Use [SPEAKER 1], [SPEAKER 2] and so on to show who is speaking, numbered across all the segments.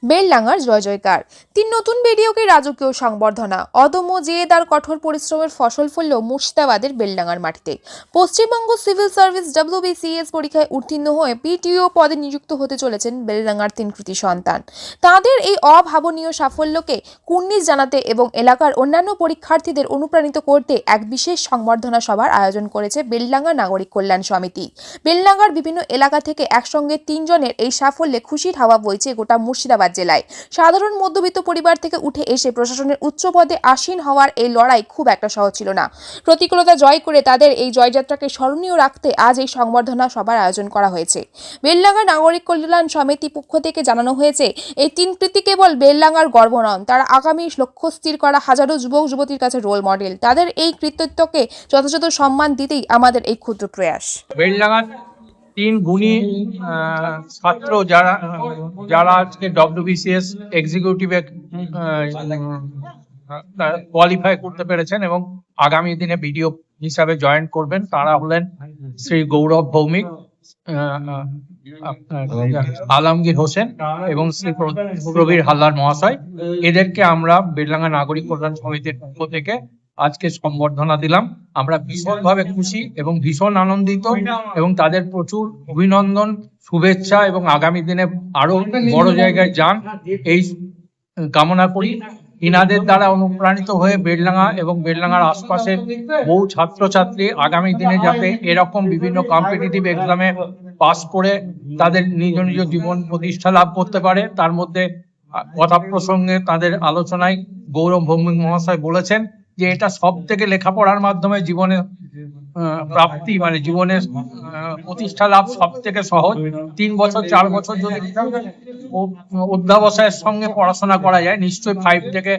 [SPEAKER 1] বেলডাঙ্গার জয় জয়কার। ৩ নতুন বিডিওকে রাজকীয় সংবর্ধনা। অদম্য জেদ আর কঠোর পরিশ্রমের ফসল ফলল মুর্শিদাবাদের বেলডাঙ্গার মাটিতে। পশ্চিমবঙ্গ সিভিল সার্ভিস WBCS পরীক্ষায় উত্তীর্ণ হয়ে পিটিও পদে নিযুক্ত হতে চলেছেন বেলডাঙ্গার ৩ কৃতি সন্তান। তাঁদের এই অভাবনীয় সাফল্যকে কুর্নিশ জানাতে এবং এলাকার অন্যান্য পরীক্ষার্থীদের অনুপ্রাণিত করতে এক বিশেষ সংবর্ধনা সভার আয়োজন করেছে বেলডাঙ্গা নাগরিক কল্যাণ সমিতি। বেলডাঙ্গার বিভিন্ন এলাকা থেকে একসঙ্গে ৩ জনের এই সাফল্যে খুশির হাওয়া বইছে গোটা মুর্শিদাবাদ জেলায়। সাধারণ মধ্যবিত্ত পরিবার থেকে উঠে এসে প্রশাসনের উচ্চ পদে আসীন হওয়ার এই লড়াই খুব একটা সহজ ছিল না। প্রতিকূলতা জয় করে তাদের এই জয়যাত্রাকে স্মরণীয় রাখতে আজ এই সংবর্ধনা সভার আয়োজন করা হয়েছে। বেলডাঙ্গা নাগরিক কল্যাণ সমিতি পক্ষ থেকে জানানো হয়েছে, এই ৩ কৃতি কেবল বেলডাঙ্গার গর্ব নন, তারা আগামী লক্ষ্য স্থির করা হাজারো যুবক যুবতীর কাছে রোল মডেল। তাদের এই কৃতিত্বকে যথাযথ সম্মান দিতেই আমাদের এই ক্ষুদ্র প্রয়াস।
[SPEAKER 2] বেলডাঙ্গার ৩ গুণী ছাত্র যারা যারা আজকে WBCS এক্সিকিউটিভে কোয়ালিফাই করতে পেরেছেন এবং আগামী দিনে বিডিও হিসাবে জয়েন করবেন, তারা হলেন শ্রী গৌরব ভৌমিক, আলমগীর হোসেন এবং শ্রী প্রবীর হালদার মহাশয়। এদেরকে আমরা বেলডাঙ্গা নাগরিক কল্যাণ সমিতির পক্ষ থেকে আজকে সম্বর্ধনা দিলাম। আমরা ভীষণভাবে খুশি এবং ভীষণ আনন্দিত এবং তাদের প্রচুর অভিনন্দন, শুভেচ্ছা এবং আগামী দিনে আরো বড় জায়গায় যান এই কামনা করি। ইনাদের দ্বারা অনুপ্রাণিত হয়ে বেলডাঙ্গা এবং বেলডাঙ্গার আশপাশে বহু ছাত্রছাত্রী আগামী দিনে যাতে এরকম বিভিন্ন কম্পিটিটিভ এক্সামে পাস করে তাদের নিজ নিজ জীবন প্রতিষ্ঠা লাভ করতে পারে, তার মধ্যে কথা প্রসঙ্গে তাদের আলোচনায় গৌরব ভৌমিক মহাশয় বলেছেন যে এটা সব থেকে লেখাপড়ার মাধ্যমে জীবনে প্রাপ্তি, মানে জীবনের প্রতিষ্ঠা লাভ সব থেকে সহজ। ৩ বছর ৪ বছর যদি অধ্যাবসায়ের সঙ্গে পড়াশোনা করা যায়, নিশ্চয়ই 5 থেকে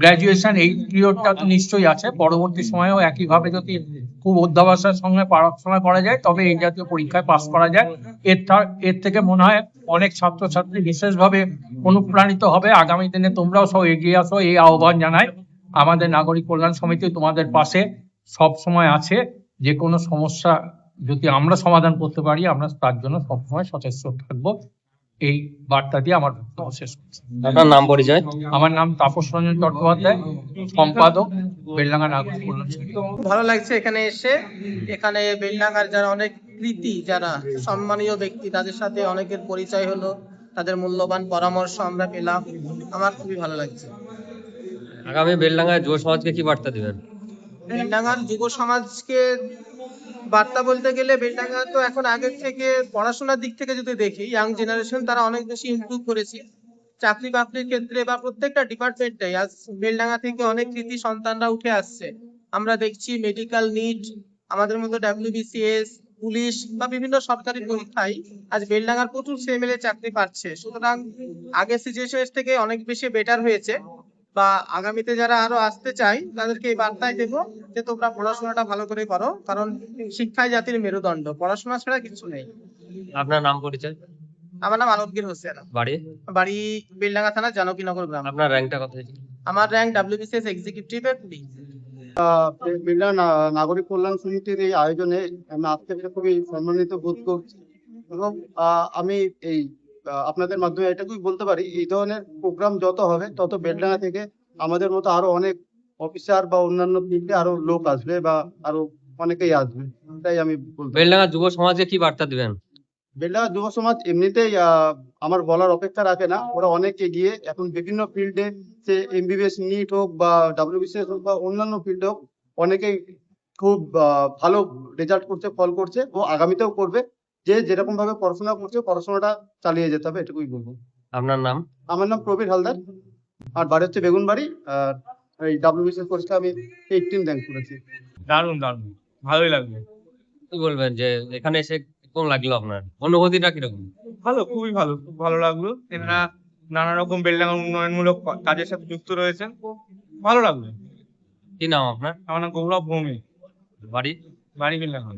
[SPEAKER 2] গ্রাজুয়েশন এই পিরিয়ডটা তো নিশ্চয়ই আছে, পরবর্তী সময়েও একইভাবে যদি খুব অধ্যাবসায়ের সঙ্গে পড়াশোনা করা যায় তবে এই জাতীয় পরীক্ষায় পাস করা যায়। এর থেকে মনে হয় অনেক ছাত্রছাত্রী বিশেষভাবে অনুপ্রাণিত হবে। আগামী দিনে তোমরাও সব এগিয়ে আসো, এই আহ্বান জানাই। আমাদের নাগরিক কল্যাণ সমিতি তোমাদের পাশে সব সময় আছে। যে কোনো সমস্যা যদি আমরা সমাধান করতে পারি, আমরা তার জন্য সবসময় সচেষ্ট থাকবো। এই বার্তা দিয়ে আমার বক্তব্য শেষ করছি।
[SPEAKER 3] আপনার নাম পরিচয়?
[SPEAKER 2] আমার নাম তাপস রঞ্জন চট্টোপাধ্যায়, সম্পাদক, বেলডাঙ্গা নাগরিক কল্যাণ সমিতি।
[SPEAKER 4] ভালো লাগছে এখানে এসে। এখানে বেলডাঙ্গার যারা অনেক কৃতি, যারা সম্মানীয় ব্যক্তি, তাদের সাথে অনেকের পরিচয় হলো, তাদের মূল্যবান পরামর্শ আমরা পেলাম। আমার খুবই ভালো লাগছে।
[SPEAKER 3] আগামী বেলডাঙ্গায় যুব সমাজকে কি বার্তা দিবেন?
[SPEAKER 4] বেলডাঙ্গার যুব সমাজকে বার্তা বলতে গেলে, বেলডাঙ্গা তো এখন আগের থেকে পড়াশোনার দিক থেকে যদি দেখি, ইয়াং জেনারেশন তারা অনেক বেশি ইমপ্রুভ করেছে চাকরি বাকরির ক্ষেত্রে বা প্রত্যেকটা ডিপার্টমেন্টে। আজ বেলডাঙ্গা থেকে অনেক কৃতি সন্তানরা উঠে আসছে। আমরা দেখছি মেডিকেল নিট, আমাদের মধ্যে WBCS, পুলিশ বা বিভিন্ন সরকারি পরীক্ষায় আজ বেলডাঙ্গার প্রচুর ছেলেমেয়ে চাকরি পাচ্ছে। সুতরাং আগের সিচুয়েশন থেকে অনেক বেশি বেটার হয়েছে। বা আগামীতে যারা আরো আসতে চাই তাদেরকে এই বার্তাই দেবো যে তোমরা পড়াশোনাটা ভালো করে করো, কারণ শিক্ষাই জাতির মেরুদণ্ড, পড়াশোনা ছাড়া কিছু নেই।
[SPEAKER 3] আপনার নাম পরিচয়?
[SPEAKER 4] আমার নাম আলমগীর হোসেন,
[SPEAKER 3] বাড়ি?
[SPEAKER 4] বাড়ি বেলডাঙ্গা থানা জানকীনগর গ্রাম।
[SPEAKER 3] আপনার র্যাঙ্কটা কত হয়েছে?
[SPEAKER 4] আমার র্যাঙ্ক WBCS এক্সিকিউটিভে 20।
[SPEAKER 5] বেলডাঙ্গা নাগরিক কল্যাণ সমিতির এই আয়োজনে আমি আজকে খুবই সম্মানিত বোধ করছি এবং আমি এই আপনাদের মাধ্যমে এটুকুই বলতে পারি, এই ধরনের প্রোগ্রাম যত হবে তত বেলডাঙ্গা থেকে আমাদের মতো আরো অনেক অফিসার বা অন্যান্য ফিল্ডে আরো লোক আসবে বা আরো অনেকেই আসবে, তাই আমি বলতে।
[SPEAKER 3] বেলডাঙ্গা যুব সমাজকে কি বার্তা দিবেন?
[SPEAKER 5] বেলডাঙ্গা যুব সমাজ এমনিতেই আমার বলার অপেক্ষা রাখে না, ওরা অনেক এগিয়ে। এখন বিভিন্ন ফিল্ডে, সে MBBS নিট হোক বা WBCS হোক বা অন্যান্য ফিল্ড হোক, অনেকেই খুব ভালো রেজাল্ট করছে, ফল করছে ও আগামীতেও করবে। যে যেরকম ভাবে পড়াশোনা করছে পড়াশোনাটা চালিয়ে যেতে হবে, এটুকুই বলবো।
[SPEAKER 3] আপনার নাম?
[SPEAKER 5] আমার নাম প্রবীর হালদার, আর বাড়ি হচ্ছে বেগুনবাড়ি। আর এই WBCS পরীক্ষা আমি 18 র্যাঙ্ক করেছি।
[SPEAKER 2] দারুণ দারুণ, ভালোই লাগবে।
[SPEAKER 3] কি বলবেন যে এখানে এসে কেমন লাগলো, আপনার অনুভূতিটা কিরকম?
[SPEAKER 6] ভালো, খুবই ভালো, খুব ভালো লাগলো। এনারা নানা রকম বেলডাঙ্গা উন্নয়নমূলক কাজের সাথে যুক্ত রয়েছেন, ভালো লাগলো।
[SPEAKER 3] কি নাম আপনার?
[SPEAKER 6] আমার নাম গৌরব ভৌমিক,
[SPEAKER 3] বাড়ি?
[SPEAKER 6] বাড়ি বেলডাঙ্গা।